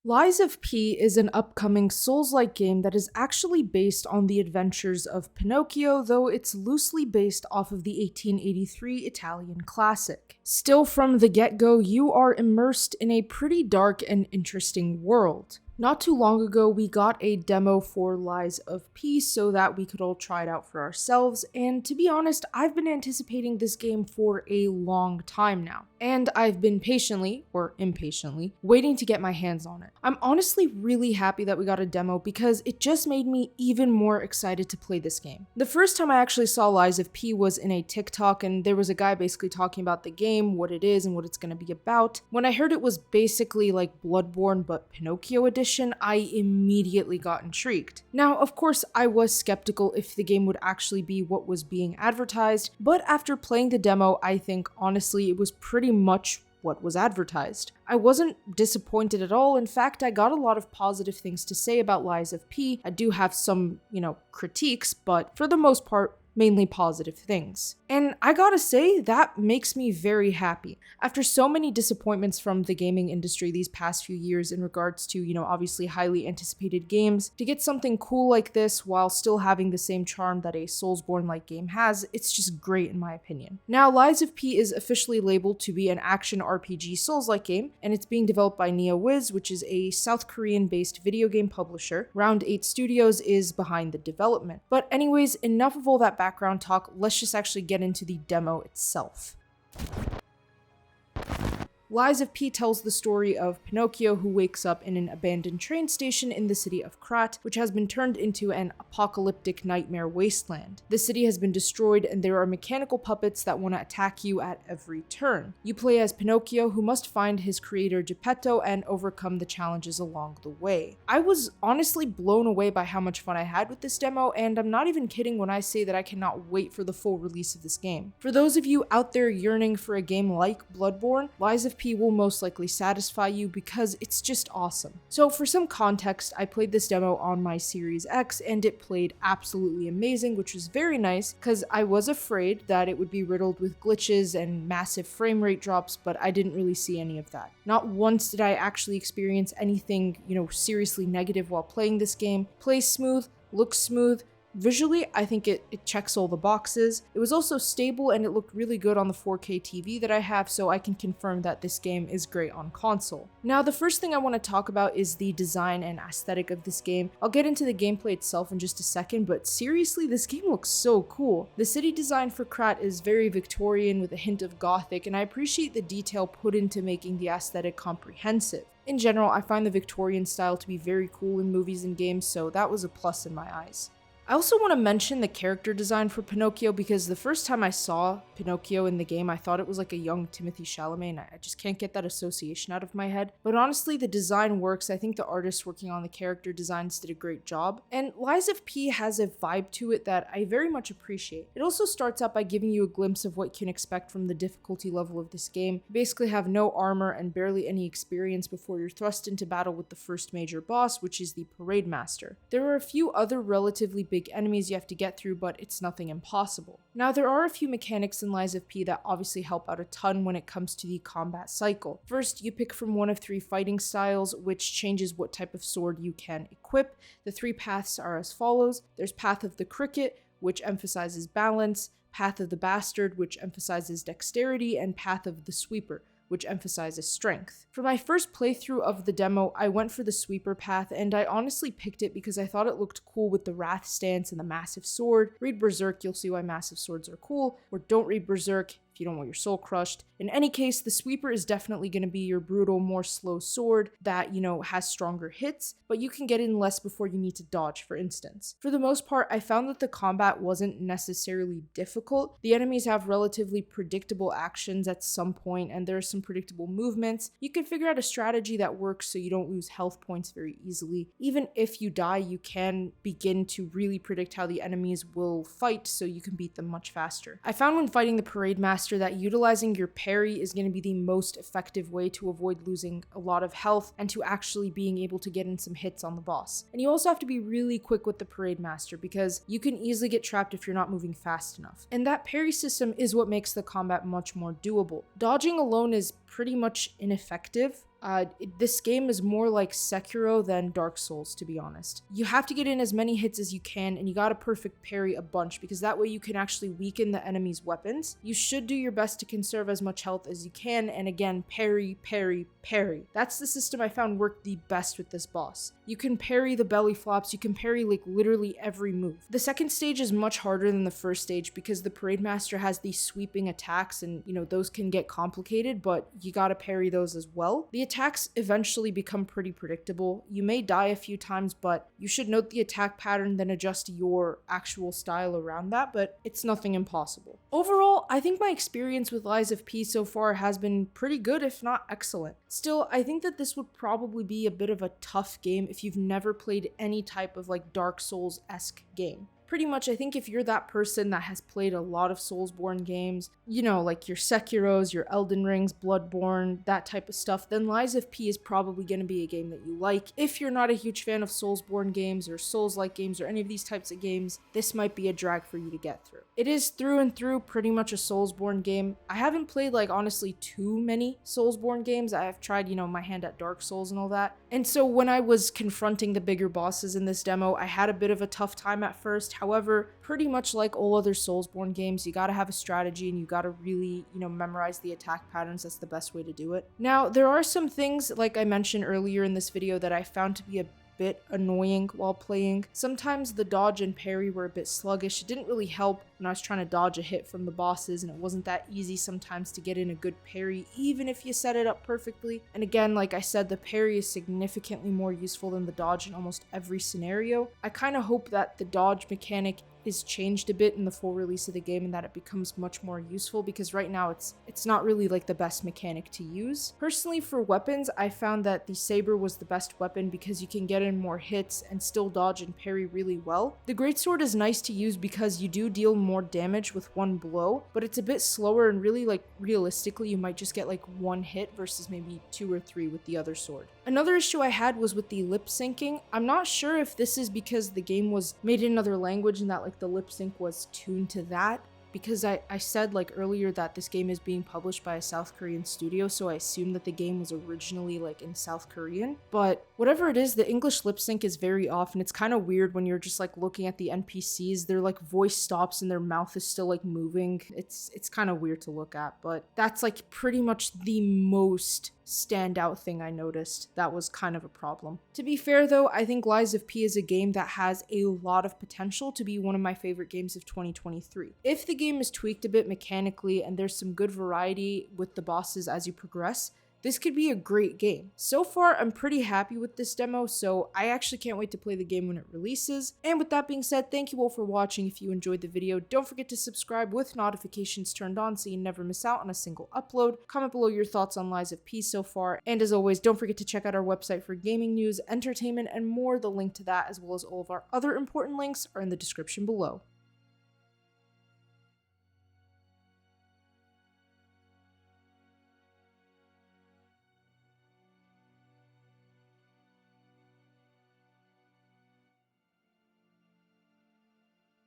Lies of P is an upcoming Souls-like game that is actually based on the adventures of Pinocchio, though it's loosely based off of the 1883 Italian classic. Still, from the get-go, you are immersed in a pretty dark and interesting world. Not too long ago, we got a demo for Lies of P so that we could all try it out for ourselves, and to be honest, I've been anticipating this game for a long time now. And I've been patiently, or impatiently, waiting to get my hands on it. I'm honestly really happy that we got a demo because it just made me even more excited to play this game. The first time I actually saw Lies of P was in a TikTok, and there was a guy basically talking about the game, what it is, and what it's going to be about. When I heard it was basically like Bloodborne but Pinocchio edition, I immediately got intrigued. Now, of course, I was skeptical if the game would actually be what was being advertised, but after playing the demo, I think honestly it was pretty much what was advertised. I wasn't disappointed at all. In fact, I got a lot of positive things to say about Lies of P. I do have some, critiques, but for the most part, mainly positive things. And I gotta say, that makes me very happy. After so many disappointments from the gaming industry these past few years in regards to, obviously highly anticipated games, to get something cool like this while still having the same charm that a Soulsborne-like game has, it's just great in my opinion. Now, Lies of P is officially labeled to be an action RPG Souls-like game, and it's being developed by NeoWiz, which is a South Korean-based video game publisher. Round 8 Studios is behind the development. But anyways, enough of all that background talk, let's just actually get into the demo itself. Lies of P tells the story of Pinocchio, who wakes up in an abandoned train station in the city of Krat, which has been turned into an apocalyptic nightmare wasteland. The city has been destroyed and there are mechanical puppets that want to attack you at every turn. You play as Pinocchio, who must find his creator Geppetto and overcome the challenges along the way. I was honestly blown away by how much fun I had with this demo, and I'm not even kidding when I say that I cannot wait for the full release of this game. For those of you out there yearning for a game like Bloodborne, Lies of P will most likely satisfy you because it's just awesome. So for some context, I played this demo on my Series X and it played absolutely amazing, which was very nice because I was afraid that it would be riddled with glitches and massive frame rate drops, but I didn't really see any of that. Not once did I actually experience anything, seriously negative while playing this game. Plays smooth, looks smooth. Visually, I think it checks all the boxes. It was also stable and it looked really good on the 4K TV that I have, so I can confirm that this game is great on console. Now, the first thing I want to talk about is the design and aesthetic of this game. I'll get into the gameplay itself in just a second, but seriously, this game looks so cool. The city design for Krat is very Victorian with a hint of Gothic, and I appreciate the detail put into making the aesthetic comprehensive. In general, I find the Victorian style to be very cool in movies and games, so that was a plus in my eyes. I also want to mention the character design for Pinocchio because the first time I saw Pinocchio in the game, I thought it was like a young Timothée Chalamet, and I just can't get that association out of my head. But honestly, the design works. I think the artists working on the character designs did a great job. And Lies of P has a vibe to it that I very much appreciate. It also starts out by giving you a glimpse of what you can expect from the difficulty level of this game. You basically have no armor and barely any experience before you're thrust into battle with the first major boss, which is the Parade Master. There are a few other relatively big enemies you have to get through, but it's nothing impossible. Now, there are a few mechanics in Lies of P that obviously help out a ton when it comes to the combat cycle. First, you pick from one of 3 fighting styles, which changes what type of sword you can equip. The 3 paths are as follows. There's Path of the Cricket, which emphasizes balance, Path of the Bastard, which emphasizes dexterity, and Path of the Sweeper, which emphasizes strength. For my first playthrough of the demo, I went for the sweeper path, and I honestly picked it because I thought it looked cool with the Wrath stance and the massive sword. Read Berserk, you'll see why massive swords are cool, or don't read Berserk if you don't want your soul crushed. In any case, the sweeper is definitely going to be your brutal, more slow sword that, has stronger hits, but you can get in less before you need to dodge, for instance. For the most part, I found that the combat wasn't necessarily difficult. The enemies have relatively predictable actions at some point, and there are some predictable movements. You can figure out a strategy that works so you don't lose health points very easily. Even if you die, you can begin to really predict how the enemies will fight so you can beat them much faster. I found when fighting the Parade Master that utilizing your parry is going to be the most effective way to avoid losing a lot of health and to actually being able to get in some hits on the boss. And you also have to be really quick with the Parade Master because you can easily get trapped if you're not moving fast enough. And that parry system is what makes the combat much more doable. Dodging alone is pretty much ineffective. This game is more like Sekiro than Dark Souls, to be honest. You have to get in as many hits as you can, and you gotta perfect parry a bunch, because that way you can actually weaken the enemy's weapons. You should do your best to conserve as much health as you can, and again, parry, parry, parry. That's the system I found worked the best with this boss. You can parry the belly flops, you can parry like literally every move. The second stage is much harder than the first stage because the Parade Master has these sweeping attacks, and those can get complicated, but you gotta parry those as well. The attacks eventually become pretty predictable. You may die a few times, but you should note the attack pattern, then adjust your actual style around that, but it's nothing impossible. Overall, I think my experience with Lies of P so far has been pretty good, if not excellent. Still, I think that this would probably be a bit of a tough game if you've never played any type of like Dark Souls-esque game. Pretty much, I think if you're that person that has played a lot of Soulsborne games, like your Sekiros, your Elden Rings, Bloodborne, that type of stuff, then Lies of P is probably going to be a game that you like. If you're not a huge fan of Soulsborne games or Souls-like games or any of these types of games, this might be a drag for you to get through. It is through and through pretty much a Soulsborne game. I haven't played honestly too many Soulsborne games. I have tried, my hand at Dark Souls and all that. And so when I was confronting the bigger bosses in this demo, I had a bit of a tough time at first. However, pretty much like all other Soulsborne games, you gotta have a strategy and you gotta really, memorize the attack patterns. That's the best way to do it. Now, there are some things, like I mentioned earlier in this video, that I found to be a bit annoying while playing. Sometimes the dodge and parry were a bit sluggish. It didn't really help when I was trying to dodge a hit from the bosses, and it wasn't that easy sometimes to get in a good parry, even if you set it up perfectly. And again, like I said, the parry is significantly more useful than the dodge in almost every scenario. I kind of hope that the dodge mechanic is changed a bit in the full release of the game and that it becomes much more useful, because right now it's not really like the best mechanic to use. Personally, for weapons, I found that the saber was the best weapon because you can get in more hits and still dodge and parry really well. The greatsword is nice to use because you do deal more damage with one blow, but it's a bit slower, and really realistically you might just get one hit versus maybe 2 or 3 with the other sword. Another issue I had was with the lip syncing. I'm not sure if this is because the game was made in another language and that the lip sync was tuned to that, because I said earlier that this game is being published by a South Korean studio, so I assumed that the game was originally in South Korean. But whatever it is, the English lip sync is very off, and it's kind of weird when you're just looking at the NPCs. Their voice stops and their mouth is still moving. It's kind of weird to look at, but that's pretty much the most standout thing I noticed that was kind of a problem. To be fair though, I think Lies of P is a game that has a lot of potential to be one of my favorite games of 2023. If the game is tweaked a bit mechanically and there's some good variety with the bosses as you progress, this could be a great game. So far, I'm pretty happy with this demo, so I actually can't wait to play the game when it releases. And with that being said, thank you all for watching. If you enjoyed the video, don't forget to subscribe with notifications turned on so you never miss out on a single upload. Comment below your thoughts on Lies of P so far. And as always, don't forget to check out our website for gaming news, entertainment, and more. The link to that, as well as all of our other important links, are in the description below.